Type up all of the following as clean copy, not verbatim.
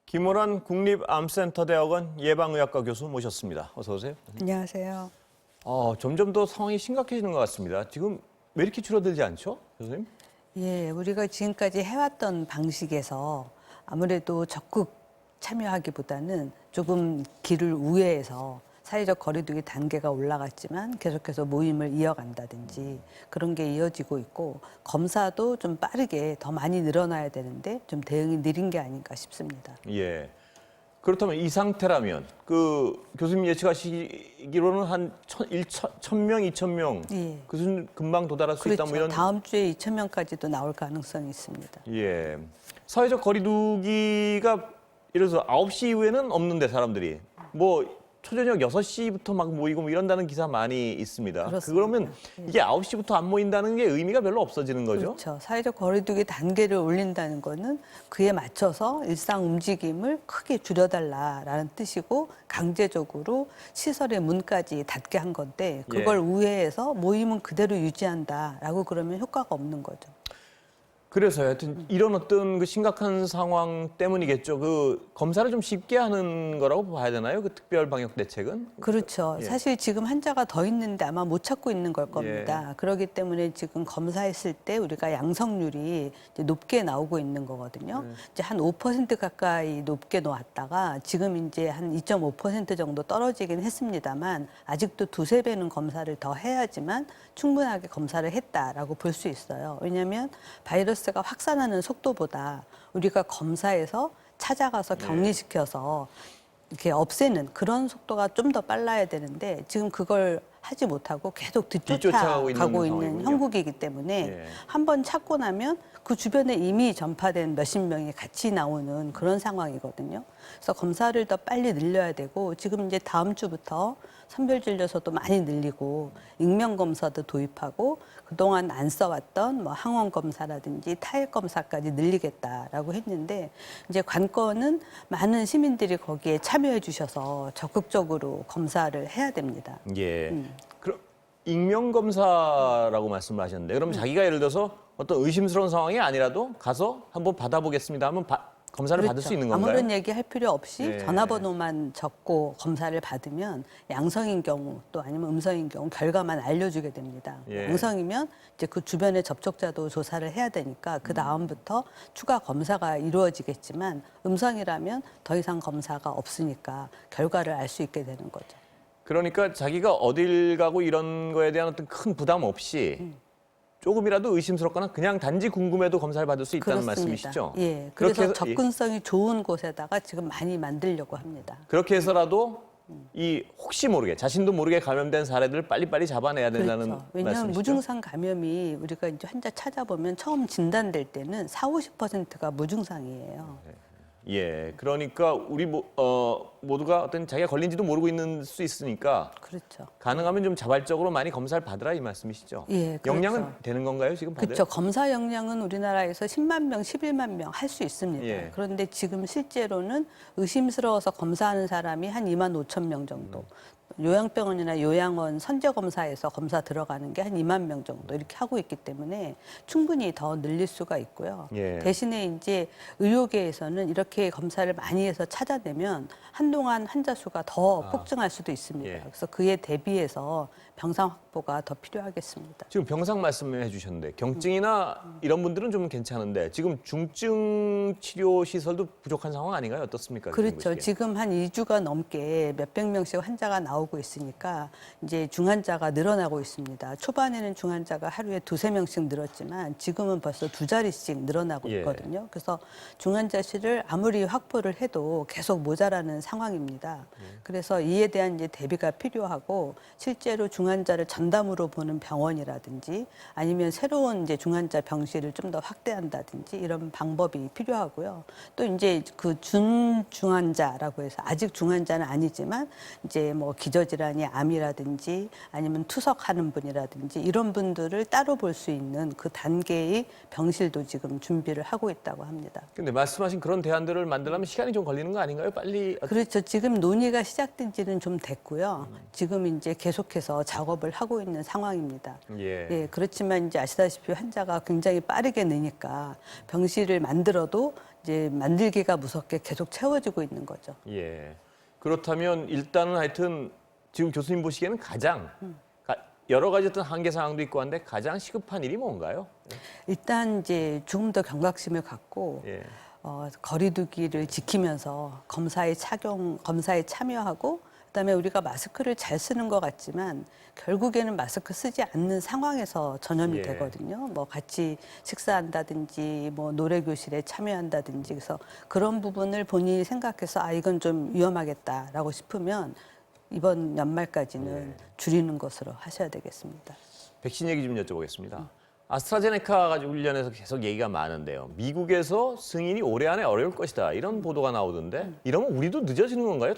김호란 국립암센터대학원 예방의학과 교수 모셨습니다. 어서 오세요. 안녕하세요. 점점 더 상황이 심각해지는 것 같습니다. 지금 왜 이렇게 줄어들지 않죠, 교수님? 예, 우리가 지금까지 해왔던 방식에서 아무래도 적극 참여하기보다는 조금 길을 우회해서 사회적 거리두기 단계가 올라갔지만 계속해서 모임을 이어간다든지 그런 게 이어지고 있고, 검사도 좀 빠르게 더 많이 늘어나야 되는데 좀 대응이 느린 게 아닌가 싶습니다. 예. 그렇다면 이 상태라면 교수님 예측하시기로는 한 1,000명, 2,000명 예. 그 수준 금방 도달할 수 있다 그렇죠. 뭐 이런. 다음 주에 2,000명까지도 나올 가능성이 있습니다. 예. 사회적 거리두기가 예를 들어서 9시 이후에는 없는데 사람들이 뭐 초저녁 6시부터 막 모이고 뭐 이런다는 기사 많이 있습니다. 그렇습니다. 그러면 이게 9시부터 안 모인다는 게 의미가 별로 없어지는 거죠? 그렇죠. 사회적 거리두기 단계를 올린다는 거는 그에 맞춰서 일상 움직임을 크게 줄여달라라는 뜻이고, 강제적으로 시설의 문까지 닫게 한 건데, 그걸 우회해서 모임은 그대로 유지한다라고 그러면 효과가 없는 거죠. 그래서 하여튼 이런 어떤 그 심각한 상황 때문이겠죠. 그 검사를 좀 쉽게 하는 거라고 봐야 되나요? 그 특별 방역 대책은? 그렇죠. 예. 사실 지금 환자가 더 있는데 아마 못 찾고 있는 걸 겁니다. 그렇기 때문에 지금 검사했을 때 우리가 양성률이 이제 높게 나오고 있는 거거든요. 이제 한 5% 가까이 높게 나왔다가 지금 이제 한 2.5% 정도 떨어지긴 했습니다만, 아직도 두세 배는 검사를 더 해야지만 충분하게 검사를 했다라고 볼 수 있어요. 왜냐하면 바이러스가 확산하는 속도보다 우리가 검사해서 찾아가서 격리시켜서 이렇게 없애는 그런 속도가 좀 더 빨라야 되는데, 지금 그걸 하지 못하고 계속 뒤쫓아가고 뒤쫓아가고 있는 상황이군요. 형국이기 때문에 한 번 찾고 나면 그 주변에 이미 전파된 몇십 명이 같이 나오는 그런 상황이거든요. 그래서 검사를 더 빨리 늘려야 되고, 지금 이제 다음 주부터 선별진료소도 많이 늘리고 익명검사도 도입하고, 그동안 안 써왔던 뭐 항원검사라든지 타액검사까지 늘리겠다라고 했는데, 이제 관건은 많은 시민들이 거기에 참여해 주셔서 적극적으로 검사를 해야 됩니다. 예. 그럼 익명 검사라고 말씀을 하셨는데, 그럼 자기가 예를 들어서 어떤 의심스러운 상황이 아니라도 가서 한번 받아보겠습니다 하면 검사를 받을 수 있는 건가요? 아무런 얘기할 필요 없이 예. 전화번호만 적고 검사를 받으면 양성인 경우 또 아니면 음성인 경우 결과만 알려주게 됩니다. 예. 양성이면 이제 그 주변의 접촉자도 조사를 해야 되니까 그 다음부터 추가 검사가 이루어지겠지만, 음성이라면 더 이상 검사가 없으니까 결과를 알 수 있게 되는 거죠. 그러니까 자기가 어딜 가고 이런 거에 대한 어떤 큰 부담 없이 조금이라도 의심스럽거나 그냥 단지 궁금해도 검사를 받을 수 있다는 말씀이시죠? 예. 그렇게 그래서 해서, 접근성이 좋은 곳에다가 지금 많이 만들려고 합니다. 그렇게 해서라도 이 혹시 모르게 자신도 모르게 감염된 사례들을 빨리빨리 잡아내야 된다는 그렇죠. 왜냐하면 말씀이시죠? 무증상 감염이 우리가 이제 환자 찾아보면 처음 진단될 때는 40~50%가 무증상이에요. 예, 그러니까 우리 모두가 어떤 자기가 걸린지도 모르고 있는 수 있으니까 그렇죠. 가능하면 좀 자발적으로 많이 검사를 받으라 이 말씀이시죠? 예, 그렇죠. 역량은 되는 건가요, 지금 다들? 그렇죠. 검사 역량은 우리나라에서 10만 명, 11만 명 할 수 있습니다. 예. 그런데 지금 실제로는 의심스러워서 검사하는 사람이 한 2만 5천 명 정도. 요양병원이나 요양원 선제검사에서 검사 들어가는 게 한 2만 명 정도 이렇게 하고 있기 때문에 충분히 더 늘릴 수가 있고요. 예. 대신에 이제 의료계에서는 이렇게 검사를 많이 해서 찾아내면 한동안 환자 수가 더 폭증할 수도 있습니다. 예. 그래서 그에 대비해서 병상 확보가 더 필요하겠습니다. 지금 병상 말씀해 주셨는데 경증이나 이런 분들은 좀 괜찮은데 지금 중증 치료 시설도 부족한 상황 아닌가요? 어떻습니까? 그렇죠. 보시기에? 지금 한 2주가 넘게 몇백 명씩 환자가 나오고 있으니까 이제 중환자가 늘어나고 있습니다. 초반에는 중환자가 하루에 두세 명씩 늘었지만 지금은 벌써 두 자리씩 늘어나고 예. 있거든요. 그래서 중환자실을 아무리 확보를 해도 계속 모자라는 상황입니다. 그래서 이에 대한 이제 대비가 필요하고, 실제로 중환자를 전담으로 보는 병원이라든지 아니면 새로운 이제 중환자 병실을 좀 더 확대한다든지 이런 방법이 필요하고요. 또 이제 그 준중환자라고 해서 아직 중환자는 아니지만 이제 뭐 기저질환이 암이라든지 아니면 투석하는 분이라든지 이런 분들을 따로 볼 수 있는 그 단계의 병실도 지금 준비를 하고 있다고 합니다. 근데 말씀하신 그런 대안들을 만들려면 시간이 좀 걸리는 거 아닌가요? 빨리 그렇죠. 지금 논의가 시작된 지는 좀 됐고요. 지금 이제 계속해서 작업을 하고 있는 상황입니다. 예. 그렇지만 이제 아시다시피 환자가 굉장히 빠르게 느니까 병실을 만들어도 이제 만들기가 무섭게 계속 채워지고 있는 거죠. 예. 그렇다면 일단은 하여튼 지금 교수님 보시기에는 가장 여러 가지 어떤 한계 상황도 있고 한데 가장 시급한 일이 뭔가요? 일단 이제 조금 더 경각심을 갖고 예. 거리두기를 지키면서 검사에 참여하고 그다음에 우리가 마스크를 잘 쓰는 것 같지만 결국에는 마스크 쓰지 않는 상황에서 전염이 예. 되거든요. 뭐 같이 식사한다든지 뭐 노래 교실에 참여한다든지 그래서 그런 부분을 본인이 생각해서 아 이건 좀 위험하겠다라고 싶으면 이번 연말까지는 줄이는 것으로 하셔야 되겠습니다. 백신 얘기 좀 여쭤보겠습니다. 아스트라제네카 가지고 관련해서 계속 얘기가 많은데요. 미국에서 승인이 올해 안에 어려울 것이다. 이런 보도가 나오던데 이러면 우리도 늦어지는 건가요?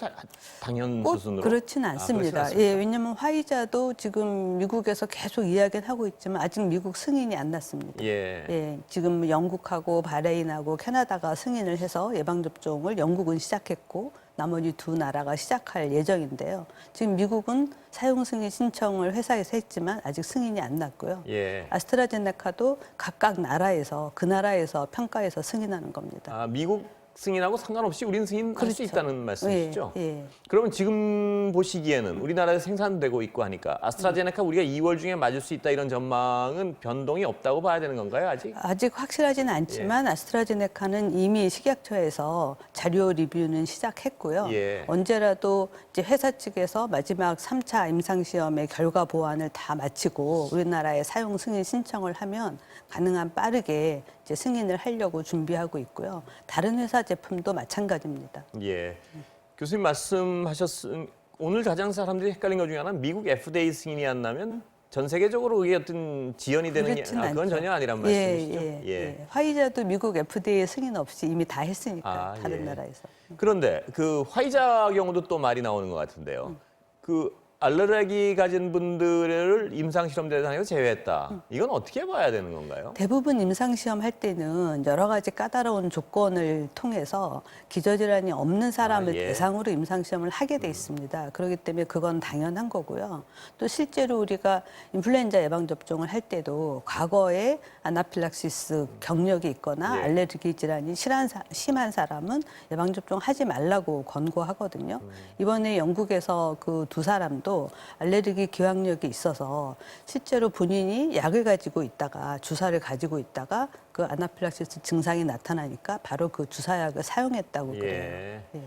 당연 꼭 수순으로? 그렇진 않습니다. 그렇진 예, 왜냐하면 화이자도 지금 미국에서 계속 이야기는 하고 있지만 아직 미국 승인이 안 났습니다. 예. 예, 지금 영국하고 바레인하고 캐나다가 승인을 해서 예방접종을 영국은 시작했고 나머지 두 나라가 시작할 예정인데요. 지금 미국은 사용 승인 신청을 회사에서 했지만 아직 승인이 안 났고요. 예. 아스트라제네카도 각각 나라에서 그 나라에서 평가해서 승인하는 겁니다. 아, 미국 승인하고 상관없이 우리는 승인할 수 그렇죠. 있다는 말씀이시죠? 예, 예. 그러면 지금 보시기에는 우리나라에서 생산되고 있고 하니까 아스트라제네카 우리가 2월 중에 맞을 수 있다 이런 전망은 변동이 없다고 봐야 되는 건가요, 아직? 아직 확실하지는 않지만 아스트라제네카는 이미 식약처에서 자료 리뷰는 시작했고요. 예. 언제라도 이제 회사 측에서 마지막 3차 임상시험의 결과 보완을 다 마치고 우리나라에 사용 승인 신청을 하면 가능한 빠르게 이제 승인을 하려고 준비하고 있고요. 다른 회사 제품도 마찬가지입니다. 예. 교수님 오늘 가장 사람들이 헷갈린 것 중에 하나는 미국 FDA 승인이 안 나면 전 세계적으로 그게 어떤 지연이 되는 게 그렇진 그건 않죠. 전혀 아니란 말씀이시죠? 예. 화이자도 미국 FDA 승인 없이 이미 다 했으니까 다른 예. 나라에서. 그런데 그 화이자 경우도 또 말이 나오는 것 같은데요. 그 알레르기 가진 분들을 임상실험 대상에서 제외했다. 이건 어떻게 봐야 되는 건가요? 대부분 임상시험 할 때는 여러 가지 까다로운 조건을 통해서 기저질환이 없는 사람을 예. 대상으로 임상시험을 하게 돼 있습니다. 그렇기 때문에 그건 당연한 거고요. 또 실제로 우리가 인플루엔자 예방접종을 할 때도 과거에 아나필락시스 경력이 있거나 예. 알레르기 질환이 심한 사람은 예방접종 하지 말라고 권고하거든요. 이번에 영국에서 그 두 사람도 알레르기 기왕력이 있어서 실제로 본인이 약을 가지고 있다가 주사를 가지고 있다가 그 아나필락시스 증상이 나타나니까 바로 그 주사약을 사용했다고 그래요. 예.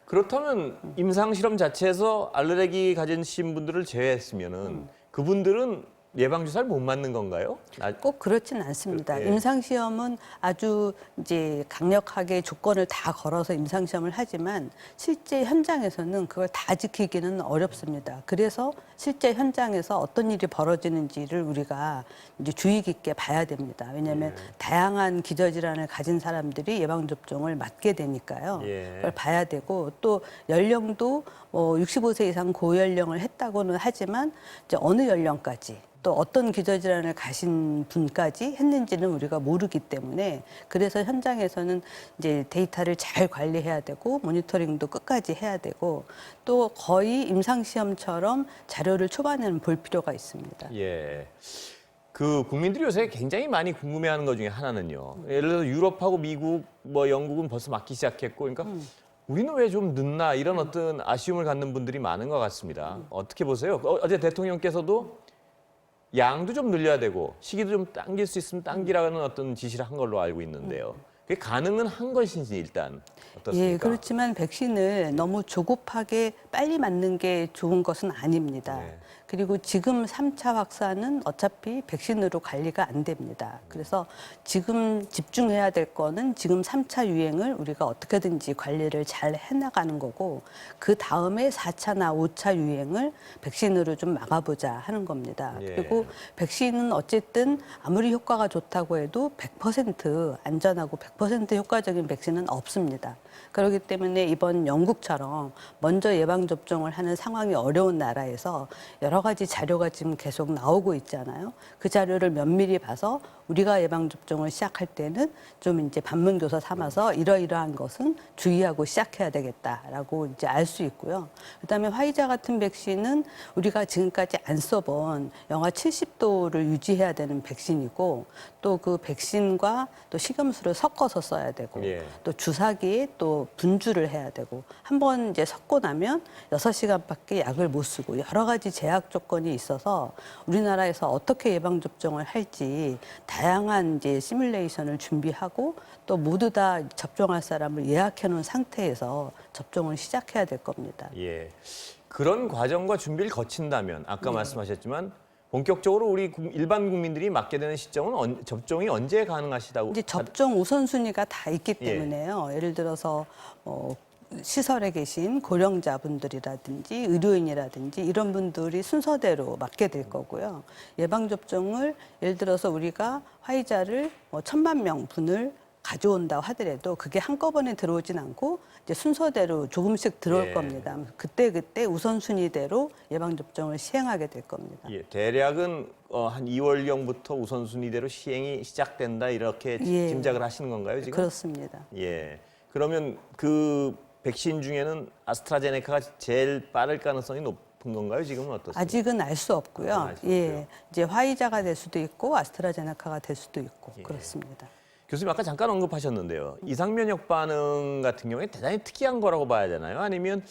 그렇다면 임상실험 자체에서 알레르기 가진 분들을 제외했으면은 그분들은 예방주사를 못 맞는 건가요? 꼭 그렇진 않습니다. 예. 임상시험은 아주 이제 강력하게 조건을 다 걸어서 임상시험을 하지만 실제 현장에서는 그걸 다 지키기는 어렵습니다. 그래서 실제 현장에서 어떤 일이 벌어지는지를 우리가 이제 주의 깊게 봐야 됩니다. 왜냐하면 다양한 기저질환을 가진 사람들이 예방접종을 맞게 되니까요. 예. 그걸 봐야 되고 또 연령도 65세 이상 고연령을 했다고는 하지만 이제 어느 연령까지 또 어떤 기저질환을 가신 분까지 했는지는 우리가 모르기 때문에 그래서 현장에서는 이제 데이터를 잘 관리해야 되고 모니터링도 끝까지 해야 되고 또 거의 임상시험처럼 자료를 초반에는 볼 필요가 있습니다. 예. 그 국민들이 요새 굉장히 많이 궁금해하는 것 중에 하나는요. 예를 들어서 유럽하고 미국, 뭐 영국은 벌써 맞기 시작했고, 그러니까 우리는 왜 좀 늦나 이런 어떤 아쉬움을 갖는 분들이 많은 것 같습니다. 어떻게 보세요? 어제 대통령께서도 양도 좀 늘려야 되고 시기도 좀 당길 수 있으면 당기라는 어떤 지시를 한 걸로 알고 있는데요. 그게 가능은 한 것인지 일단 어떻습니까? 예, 그렇지만 백신을 너무 조급하게 빨리 맞는 게 좋은 것은 아닙니다. 네. 그리고 지금 3차 확산은 어차피 백신으로 관리가 안 됩니다. 그래서 지금 집중해야 될 거는 지금 3차 유행을 우리가 어떻게든지 관리를 잘 해나가는 거고 그 다음에 4차나 5차 유행을 백신으로 좀 막아보자 하는 겁니다. 예. 그리고 백신은 어쨌든 아무리 효과가 좋다고 해도 100% 안전하고 100% 효과적인 백신은 없습니다. 그렇기 때문에 이번 영국처럼 먼저 예방접종을 하는 상황이 어려운 나라에서 여러 여러 가지 자료가 지금 계속 나오고 있잖아요. 그 자료를 면밀히 봐서 우리가 예방접종을 시작할 때는 좀 이제 반문교사 삼아서 이러이러한 것은 주의하고 시작해야 되겠다라고 이제 알 수 있고요. 그다음에 화이자 같은 백신은 우리가 지금까지 안 써본 영하 70도를 유지해야 되는 백신이고 또 그 백신과 또 식염수를 섞어서 써야 되고 예. 또 주사기에 또 분주를 해야 되고 한 번 이제 섞고 나면 6시간밖에 약을 못 쓰고 여러 가지 제약 조건이 있어서 우리나라에서 어떻게 예방 접종을 할지 다양한 이제 시뮬레이션을 준비하고 또 모두 다 접종할 사람을 예약해 놓은 상태에서 접종을 시작해야 될 겁니다. 예. 그런 과정과 준비를 거친다면 아까 말씀하셨지만 본격적으로 우리 일반 국민들이 맞게 되는 시점은 접종이 언제 가능하시다고? 이제 접종 우선순위가 다 있기 예. 때문에요. 예를 들어서 시설에 계신 고령자분들이라든지 의료인이라든지 이런 분들이 순서대로 맞게 될 거고요. 예방접종을 예를 들어서 우리가 화이자를 1,000만 명 분을 가져온다 하더라도 그게 한꺼번에 들어오진 않고 이제 순서대로 조금씩 들어올 예. 겁니다. 그때 우선순위대로 예방접종을 시행하게 될 겁니다. 예, 대략은 한 2월경부터 우선순위대로 시행이 시작된다 이렇게 예. 짐작을 하시는 건가요 지금? 그렇습니다. 예. 그러면 그 백신 중에는 아스트라제네카가 제일 빠를 가능성이 높은 건가요? 지금은 어떻습니까? 아직은 알 수 없고요. 알 수 없고요. 예, 이제 화이자가 될 수도 있고 아스트라제네카가 될 수도 있고 예. 그렇습니다. 교수님 아까 잠깐 언급하셨는데요. 이상면역 반응 같은 경우에 대단히 특이한 거라고 봐야 되나요? 아니면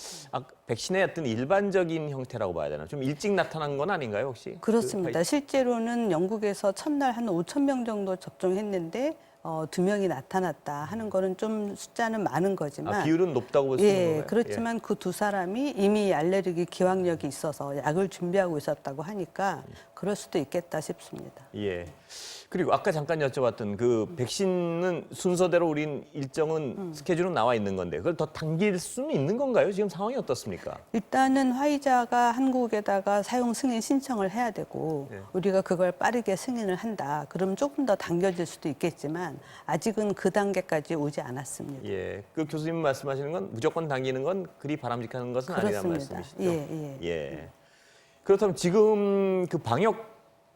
백신의 어떤 일반적인 형태라고 봐야 되나요? 좀 일찍 나타난 건 아닌가요, 혹시? 그렇습니다. 실제로는 영국에서 첫날 한 5천 명 정도 접종했는데 2명이 나타났다 하는 거는 좀 숫자는 많은 거지만 비율은 높다고 볼 수 있는 예, 건가요? 그렇지만 그 두 사람이 이미 알레르기 기왕력이 있어서 약을 준비하고 있었다고 하니까 그럴 수도 있겠다 싶습니다. 예. 그리고 아까 잠깐 여쭤봤던 그 백신은 순서대로 우린 일정은 스케줄은 나와 있는 건데 그걸 더 당길 수는 있는 건가요? 지금 상황이 어떻습니까? 일단은 화이자가 한국에다가 사용 승인 신청을 해야 되고 예. 우리가 그걸 빠르게 승인을 한다. 그럼 조금 더 당겨질 수도 있겠지만 아직은 그 단계까지 오지 않았습니다. 예. 그 교수님 말씀하시는 건 무조건 당기는 건 그리 바람직한 것은 아니라는 그렇습니다. 말씀이시죠? 예, 예. 예. 그렇다면 지금 그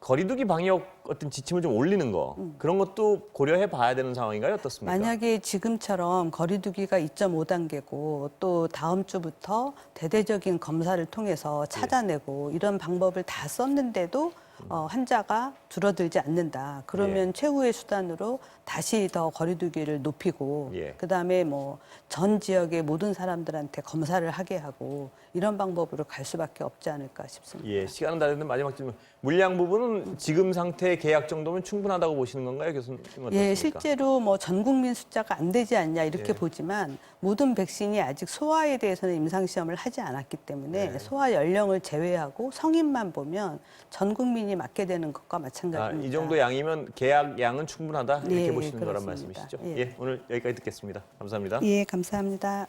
거리두기 방역 어떤 지침을 좀 올리는 거 그런 것도 고려해 봐야 되는 상황인가요? 어떻습니까? 만약에 지금처럼 거리두기가 2.5단계고 또 다음 주부터 대대적인 검사를 통해서 찾아내고 이런 방법을 다 썼는데도 환자가 줄어들지 않는다. 그러면 최후의 수단으로 다시 더 거리두기를 높이고 예. 그다음에 뭐 전 지역의 모든 사람들한테 검사를 하게 하고 이런 방법으로 갈 수밖에 없지 않을까 싶습니다. 예, 시간은 다 됐는데 마지막 질문. 물량 부분은 지금 상태의 계약 정도면 충분하다고 보시는 건가요, 교수님? 어떻습니까? 예, 실제로 뭐 전 국민 숫자가 안 되지 않냐 이렇게 예. 보지만 모든 백신이 아직 소아에 대해서는 임상 시험을 하지 않았기 때문에 네. 소아 연령을 제외하고 성인만 보면 전 국민이 맞게 되는 것과 마찬가지입니다. 이 정도 양이면 계약 양은 충분하다 이렇게 예, 보시는 거란 그렇습니다. 말씀이시죠? 예. 예, 오늘 여기까지 듣겠습니다. 감사합니다. 예, 감사합니다.